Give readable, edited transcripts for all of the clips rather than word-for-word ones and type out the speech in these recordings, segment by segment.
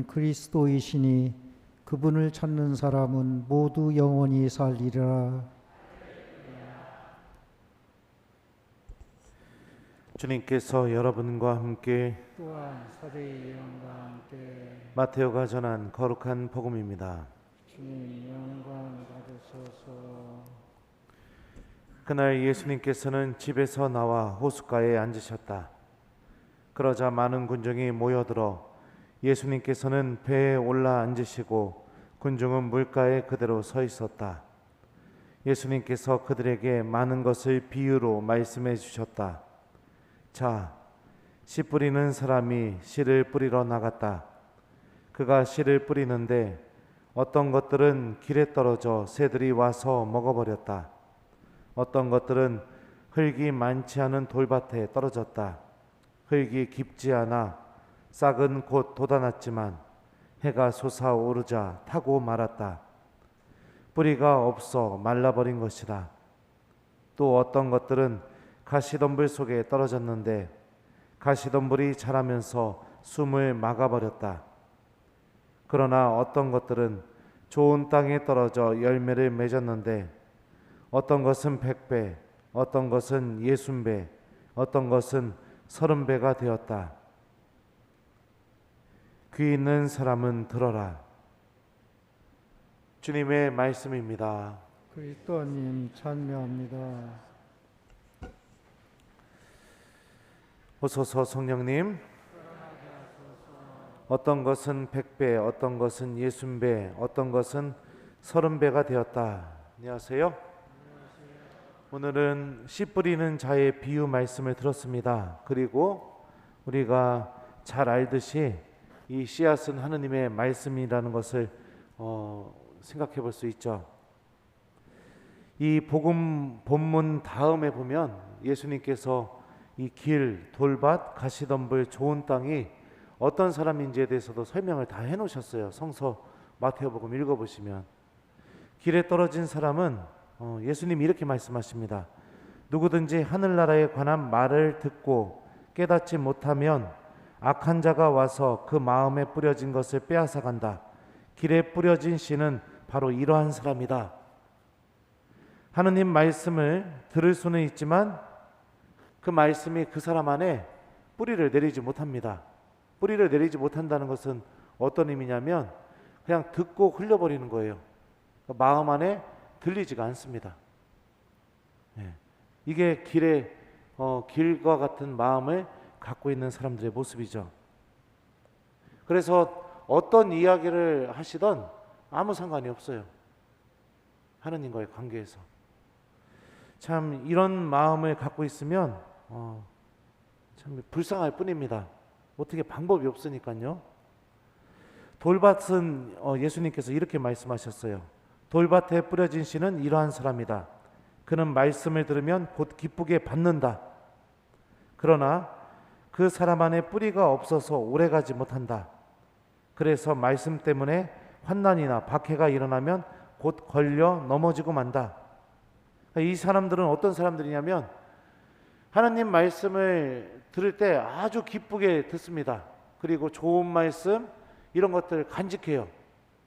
주는 그리스도이시니 그분을 찾는 사람은 모두 영원히 살리라. 주님께서 여러분과 함께 또한 사제의 영과 함께 마테오가 전한 거룩한 복음입니다. 주님 영광 받으소서. 그날 예수님께서는 집에서 나와 호숫가에 앉으셨다. 그러자 많은 군중이 모여들어 예수님께서는 배에 올라 앉으시고 군중은 물가에 그대로 서 있었다. 예수님께서 그들에게 많은 것을 비유로 말씀해 주셨다. 자, 씨 뿌리는 사람이 씨를 뿌리러 나갔다. 그가 씨를 뿌리는데 어떤 것들은 길에 떨어져 새들이 와서 먹어버렸다. 어떤 것들은 흙이 많지 않은 돌밭에 떨어졌다. 흙이 깊지 않아 싹은 곧 돋아났지만 해가 솟아오르자 타고 말았다. 뿌리가 없어 말라버린 것이다. 또 어떤 것들은 가시덤불 속에 떨어졌는데 가시덤불이 자라면서 숨을 막아버렸다. 그러나 어떤 것들은 좋은 땅에 떨어져 열매를 맺었는데 어떤 것은 100배, 어떤 것은 60배, 어떤 것은 30배가 되었다. 귀 있는 사람은 들어라. 주님의 말씀입니다. 그리스도님 찬미합니다. 오소서 성령님. 어떤 것은 100배, 어떤 것은 60배, 어떤 것은 30배가 되었다. 안녕하세요. 오늘은 씨 뿌리는 자의 비유 말씀을 들었습니다. 그리고 우리가 잘 알듯이 이 씨앗은 하느님의 말씀이라는 것을 생각해 볼 수 있죠. 이 복음 본문 다음에 보면 예수님께서 이 길, 돌밭, 가시덤불, 좋은 땅이 어떤 사람인지에 대해서도 설명을 다 해놓으셨어요. 성서 마태복음 읽어보시면 길에 떨어진 사람은 예수님이 이렇게 말씀하십니다. 누구든지 하늘나라에 관한 말을 듣고 깨닫지 못하면 악한 자가 와서 그 마음에 뿌려진 것을 빼앗아 간다. 길에 뿌려진 씨는 바로 이러한 사람이다. 하느님 말씀을 들을 수는 있지만 그 말씀이 그 사람 안에 뿌리를 내리지 못합니다. 뿌리를 내리지 못한다는 것은 어떤 의미냐면 그냥 듣고 흘려버리는 거예요. 마음 안에 들리지가 않습니다. 이게 길과 같은 마음을 갖고 있는 사람들의 모습이죠. 그래서 어떤 이야기를 하시던 아무 상관이 없어요. 하느님과의 관계에서. 참 이런 마음을 갖고 있으면 참 불쌍할 뿐입니다. 어떻게 방법이 없으니까요. 돌밭은 예수님께서 이렇게 말씀하셨어요. 돌밭에 뿌려진 씨는 이러한 사람이다. 그는 말씀을 들으면 곧 기쁘게 받는다. 그러나 그 사람 안에 뿌리가 없어서 오래가지 못한다. 그래서 말씀 때문에 환난이나 박해가 일어나면 곧 걸려 넘어지고 만다. 이 사람들은 어떤 사람들이냐면 하나님 말씀을 들을 때 아주 기쁘게 듣습니다. 그리고 좋은 말씀 이런 것들 간직해요.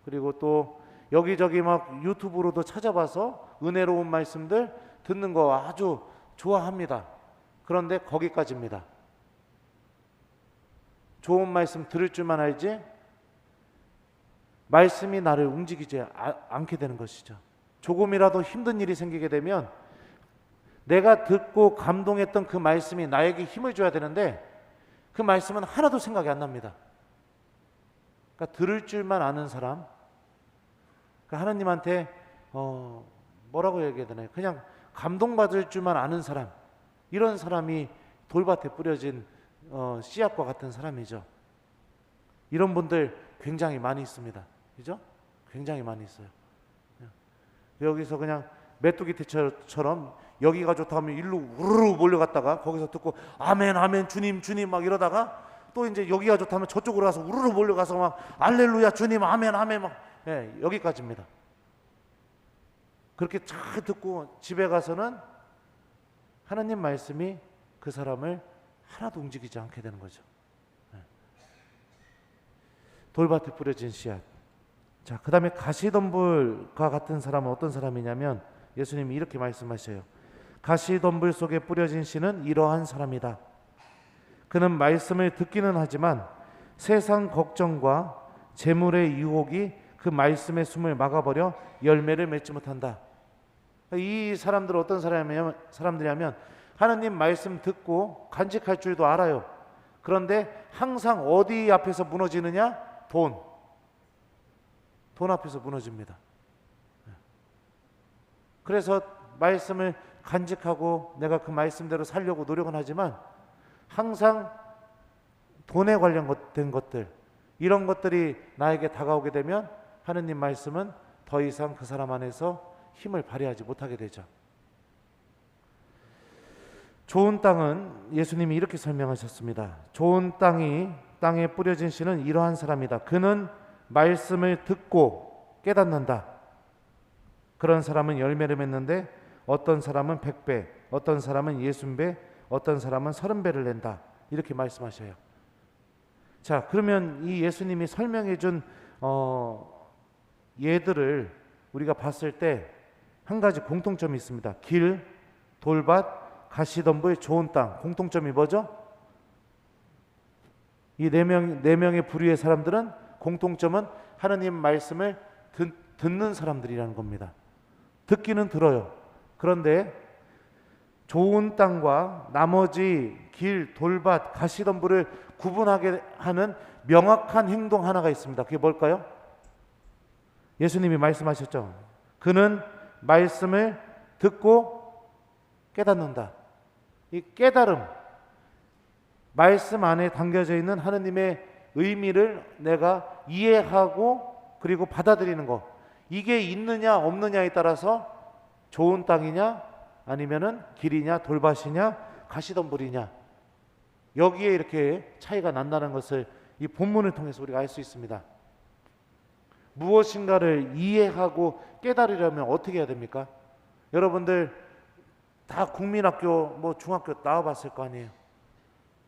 그리고 또 여기저기 막 유튜브로도 찾아봐서 은혜로운 말씀들 듣는 거 아주 좋아합니다. 그런데 거기까지입니다. 좋은 말씀 들을 줄만 알지 말씀이 나를 움직이지 않게 되는 것이죠. 조금이라도 힘든 일이 생기게 되면 내가 듣고 감동했던 그 말씀이 나에게 힘을 줘야 되는데 그 말씀은 하나도 생각이 안 납니다. 그러니까 들을 줄만 아는 사람, 그러니까 하나님한테 뭐라고 얘기해야 되나요? 그냥 감동받을 줄만 아는 사람, 이런 사람이 돌밭에 뿌려진 씨앗과 같은 사람이죠. 이런 분들 굉장히 많이 있습니다. 그죠? 굉장히 많이 있어요. 여기서 그냥 메뚜기처럼 여기가 좋다 하면 일로 우르르 몰려갔다가 거기서 듣고 아멘 아멘 주님 주님 막 이러다가 또 이제 여기가 좋다 하면 저쪽으로 가서 우르르 몰려가서 막 알렐루야 주님 아멘 아멘 막 여기까지입니다. 그렇게 잘 듣고 집에 가서는 하나님 말씀이 그 사람을 하나도 움직이지 않게 되는 거죠. 돌밭에 뿌려진 씨앗. 자, 그 다음에 가시덤불과 같은 사람은 어떤 사람이냐면 예수님이 이렇게 말씀하셔요. 가시덤불 속에 뿌려진 씨는 이러한 사람이다. 그는 말씀을 듣기는 하지만 세상 걱정과 재물의 유혹이 그 말씀의 숨을 막아버려 열매를 맺지 못한다. 이 사람들은 어떤 사람들이냐면 하나님 말씀 듣고 간직할 줄도 알아요. 그런데 항상 어디 앞에서 무너지느냐? 돈 앞에서 무너집니다. 그래서 말씀을 간직하고 내가 그 말씀대로 살려고 노력은 하지만 항상 돈에 관련된 것들, 이런 것들이 나에게 다가오게 되면 하느님 말씀은 더 이상 그 사람 안에서 힘을 발휘하지 못하게 되죠. 좋은 땅은 예수님이 이렇게 설명하셨습니다. 좋은 땅에 뿌려진 씨는 이러한 사람이다. 그는 말씀을 듣고 깨닫는다. 그런 사람은 열매를 맺는데 어떤 사람은 100배, 어떤 사람은 60배, 어떤 사람은 30배를 낸다. 이렇게 말씀하셔요. 자, 그러면 이 예수님이 설명해 준 예들을 우리가 봤을 때 한 가지 공통점이 있습니다. 길, 돌밭, 가시덤불, 좋은 땅. 공통점이 뭐죠? 이 네 명의 부류의 사람들은 공통점은 하느님 말씀을 듣는 사람들이라는 겁니다. 듣기는 들어요. 그런데 좋은 땅과 나머지 길, 돌밭, 가시덤불을 구분하게 하는 명확한 행동 하나가 있습니다. 그게 뭘까요? 예수님이 말씀하셨죠. 그는 말씀을 듣고 깨닫는다. 이 깨달음, 말씀 안에 담겨져 있는 하느님의 의미를 내가 이해하고 그리고 받아들이는 것, 이게 있느냐 없느냐에 따라서 좋은 땅이냐 아니면은 길이냐 돌밭이냐 가시덤불이냐, 여기에 이렇게 차이가 난다는 것을 이 본문을 통해서 우리가 알 수 있습니다. 무엇인가를 이해하고 깨달으려면 어떻게 해야 됩니까? 여러분들 다 국민학교 중학교 나와봤을 거 아니에요.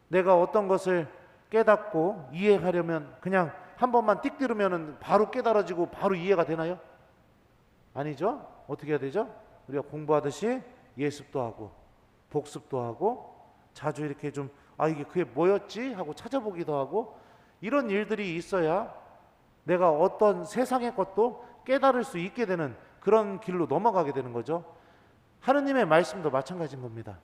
내가 어떤 것을 깨닫고 이해하려면 그냥 한 번만 띡 들으면 바로 깨달아지고 바로 이해가 되나요? 아니죠. 어떻게 해야 되죠? 우리가 공부하듯이 예습도 하고 복습도 하고 자주 이렇게 좀 이게 그게 뭐였지? 하고 찾아보기도 하고, 이런 일들이 있어야 내가 어떤 세상의 것도 깨달을 수 있게 되는 그런 길로 넘어가게 되는 거죠. 하느님의 말씀도 마찬가지인 겁니다.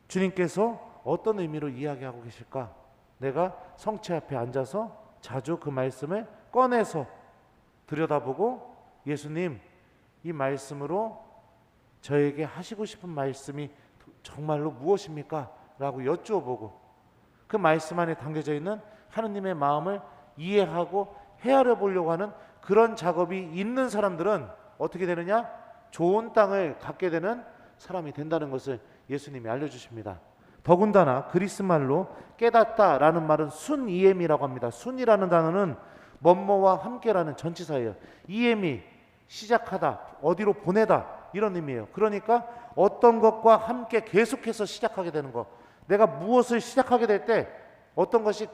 주님께서 어떤 의미로 이야기하고 계실까? 내가 성체 앞에 앉아서 자주 그 말씀을 꺼내서 들여다보고, 예수님, 이 말씀으로 저에게 하시고 싶은 말씀이 정말로 무엇입니까? 라고 여쭈어보고, 그 말씀 안에 담겨져 있는 하느님의 마음을 이해하고 헤아려 보려고 하는 그런 작업이 있는 사람들은 어떻게 되느냐? 좋은 땅을 갖게 되는 사람이 된다는 것을 예수님이 알려주십니다. 더군다나 그리스 말로 깨닫다라는 말은 순이엠이라고 합니다. 순이라는 단어는 뭐뭐와 함께라는 전치사예요. 이엠이 시작하다, 어디로 보내다, 이런 의미예요. 그러니까 어떤 것과 함께 계속해서 시작하게 되는 것, 내가 무엇을 시작하게 될 때 어떤 것이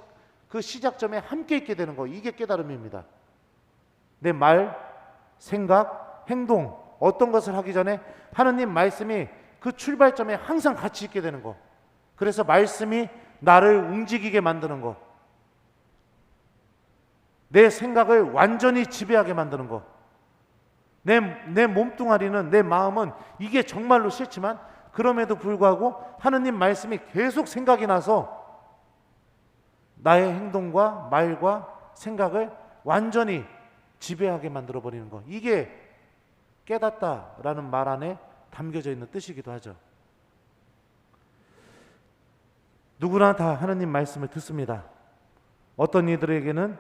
그 시작점에 함께 있게 되는 것, 이게 깨달음입니다. 내 말, 생각, 행동, 어떤 것을 하기 전에 하느님 말씀이 그 출발점에 항상 같이 있게 되는 것, 그래서 말씀이 나를 움직이게 만드는 것, 내 생각을 완전히 지배하게 만드는 것, 내 몸뚱아리는, 내 마음은 이게 정말로 싫지만 그럼에도 불구하고 하느님 말씀이 계속 생각이 나서 나의 행동과 말과 생각을 완전히 지배하게 만들어버리는 것, 이게 깨닫다라는 말 안에 담겨져 있는 뜻이기도 하죠. 누구나 다 하느님 말씀을 듣습니다. 어떤 이들에게는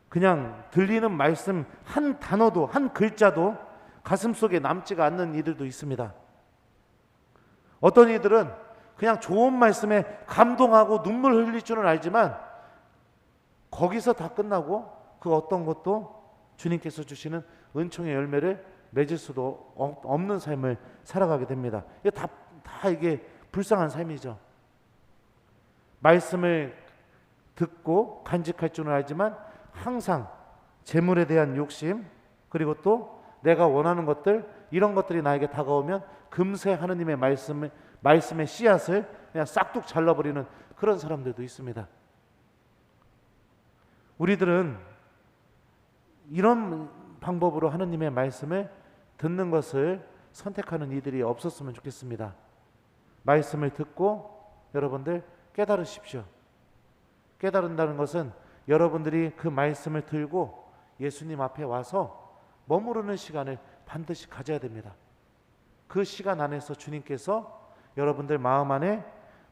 그냥 들리는 말씀 한 단어도, 한 글자도 가슴속에 남지가 않는 이들도 있습니다. 어떤 이들은 그냥 좋은 말씀에 감동하고 눈물 흘릴 줄은 알지만 거기서 다 끝나고 그 어떤 것도 주님께서 주시는 은총의 열매를 맺을 수도 없는 삶을 살아가게 됩니다. 이게 다 이게 불쌍한 삶이죠. 말씀을 듣고 간직할 줄은 알지만 항상 재물에 대한 욕심, 그리고 또 내가 원하는 것들, 이런 것들이 나에게 다가오면 금세 하느님의 말씀의 씨앗을 그냥 싹둑 잘라버리는 그런 사람들도 있습니다. 우리들은 이런 방법으로 하느님의 말씀을 듣는 것을 선택하는 이들이 없었으면 좋겠습니다. 말씀을 듣고 여러분들 깨달으십시오. 깨달은다는 것은 여러분들이 그 말씀을 들고 예수님 앞에 와서 머무르는 시간을 반드시 가져야 됩니다. 그 시간 안에서 주님께서 여러분들 마음 안에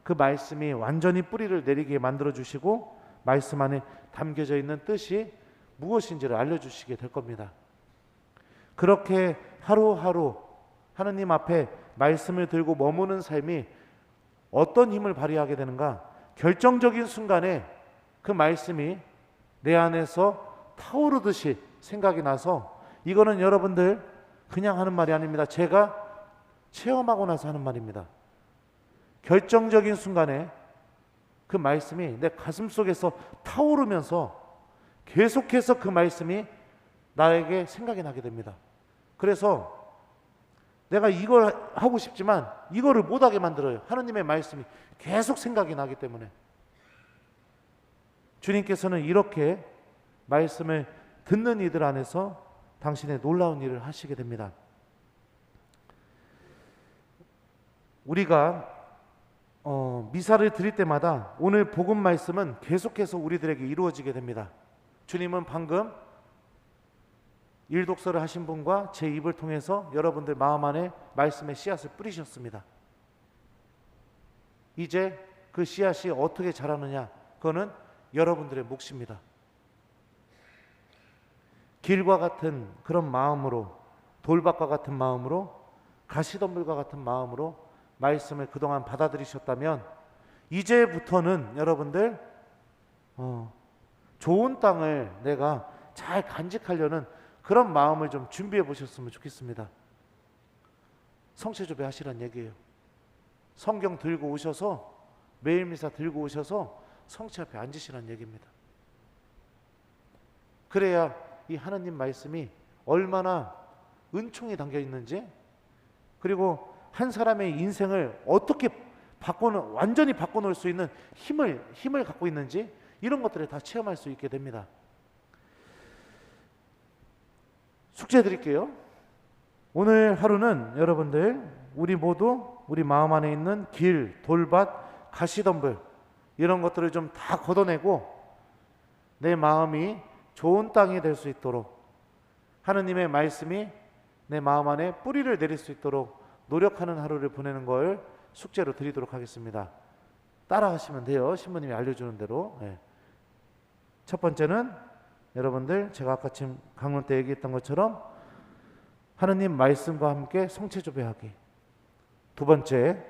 그 말씀이 완전히 뿌리를 내리게 만들어 주시고 말씀 안에 담겨져 있는 뜻이 무엇인지를 알려주시게 될 겁니다. 그렇게 하루하루 하느님 앞에 말씀을 들고 머무는 삶이 어떤 힘을 발휘하게 되는가? 결정적인 순간에 그 말씀이 내 안에서 타오르듯이 생각이 나서, 이거는 여러분들 그냥 하는 말이 아닙니다. 제가 체험하고 나서 하는 말입니다. 결정적인 순간에 그 말씀이 내 가슴 속에서 타오르면서 계속해서 그 말씀이 나에게 생각이 나게 됩니다. 그래서 내가 이걸 하고 싶지만 이거를 못하게 만들어요. 하느님의 말씀이 계속 생각이 나기 때문에. 주님께서는 이렇게 말씀을 듣는 이들 안에서 당신의 놀라운 일을 하시게 됩니다. 우리가 미사를 드릴 때마다 오늘 복음 말씀은 계속해서 우리들에게 이루어지게 됩니다. 주님은 방금 일독서를 하신 분과 제 입을 통해서 여러분들 마음 안에 말씀의 씨앗을 뿌리셨습니다. 이제 그 씨앗이 어떻게 자라느냐, 그거는 여러분들의 몫입니다. 길과 같은 그런 마음으로, 돌밭과 같은 마음으로, 가시덤불과 같은 마음으로 말씀을 그동안 받아들이셨다면 이제부터는 여러분들 좋은 땅을 내가 잘 간직하려는 그런 마음을 좀 준비해 보셨으면 좋겠습니다. 성체조배 하시란 얘기예요. 성경 들고 오셔서, 매일 미사 들고 오셔서 성체 앞에 앉으시란 얘기입니다. 그래야 이 하나님 말씀이 얼마나 은총이 담겨 있는지, 그리고 한 사람의 인생을 어떻게 완전히 바꿔놓을 수 있는 힘을 갖고 있는지, 이런 것들을 다 체험할 수 있게 됩니다. 숙제 드릴게요. 오늘 하루는 여러분들 우리 모두 우리 마음 안에 있는 길, 돌밭, 가시덤불, 이런 것들을 좀 다 걷어내고 내 마음이 좋은 땅이 될 수 있도록, 하느님의 말씀이 내 마음 안에 뿌리를 내릴 수 있도록 노력하는 하루를 보내는 걸 숙제로 드리도록 하겠습니다. 따라하시면 돼요. 신부님이 알려주는 대로. 첫 번째는 여러분들 제가 아까 지금 강론 때 얘기했던 것처럼 하느님 말씀과 함께 성체조배하기. 두 번째,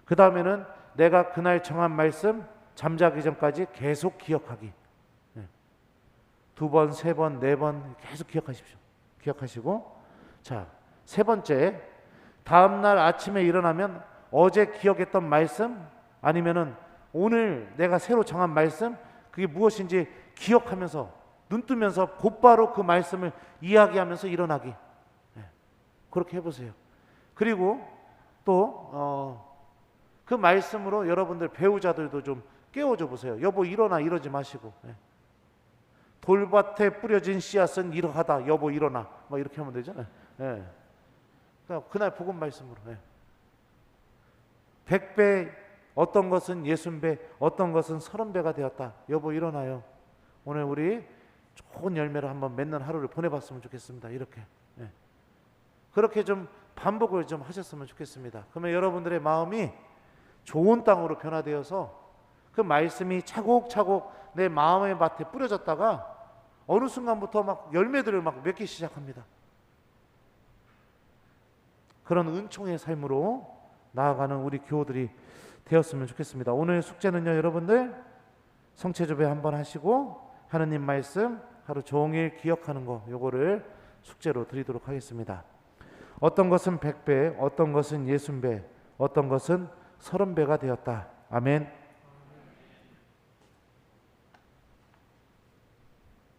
그 다음에는 내가 그날 정한 말씀 잠자기 전까지 계속 기억하기. 두 번, 세 번, 네 번 계속 기억하십시오. 기억하시고, 자, 세 번째, 다음날 아침에 일어나면 어제 기억했던 말씀, 아니면은 오늘 내가 새로 정한 말씀, 그게 무엇인지 기억하면서 눈 뜨면서 곧바로 그 말씀을 이야기하면서 일어나기. 그렇게 해보세요. 그리고 또 그 말씀으로 여러분들 배우자들도 좀 깨워줘 보세요. 여보 일어나, 이러지 마시고. 돌밭에 뿌려진 씨앗은 이러하다. 여보 일어나. 막 이렇게 하면 되잖아요. 그날 복음 말씀으로. 100배, 어떤 것은 60배, 어떤 것은 30배가 되었다. 여보 일어나요. 오늘 우리 좋은 열매를 한번 맺는 하루를 보내봤으면 좋겠습니다. 이렇게. 그렇게 좀 반복을 좀 하셨으면 좋겠습니다. 그러면 여러분들의 마음이 좋은 땅으로 변화되어서 그 말씀이 차곡차곡 내 마음의 밭에 뿌려졌다가 어느 순간부터 막 열매들을 막 맺기 시작합니다. 그런 은총의 삶으로 나아가는 우리 교우들이 되었으면 좋겠습니다. 오늘 숙제는요, 여러분들 성체조배 한번 하시고 하느님 말씀 하루 종일 기억하는 거, 요거를 숙제로 드리도록 하겠습니다. 어떤 것은 100배, 어떤 것은 60배, 어떤 것은 30배가 되었다. 아멘.